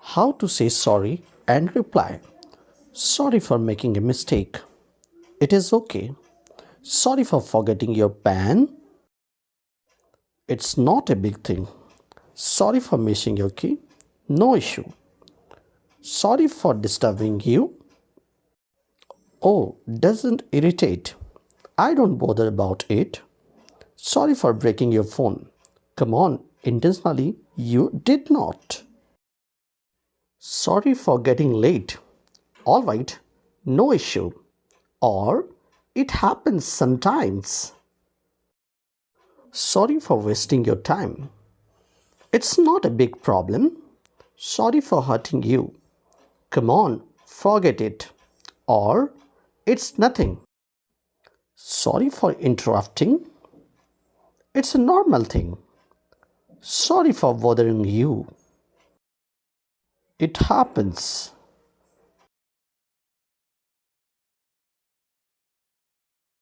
How to say sorry and reply. Sorry for making a mistake. It is okay. Sorry for forgetting your pen. It's not a big thing. Sorry for missing your key. No issue. Sorry for disturbing you. Oh, doesn't irritate. I don't bother about it. Sorry for breaking your phone. Come on, intentionally, you did not. Sorry for getting late. All right, no issue. Or, it happens sometimes. Sorry for wasting your time. It's not a big problem. Sorry for hurting you. Come on, forget it. Or, it's nothing. Sorry for interrupting. It's a normal thing. Sorry for bothering you. It happens.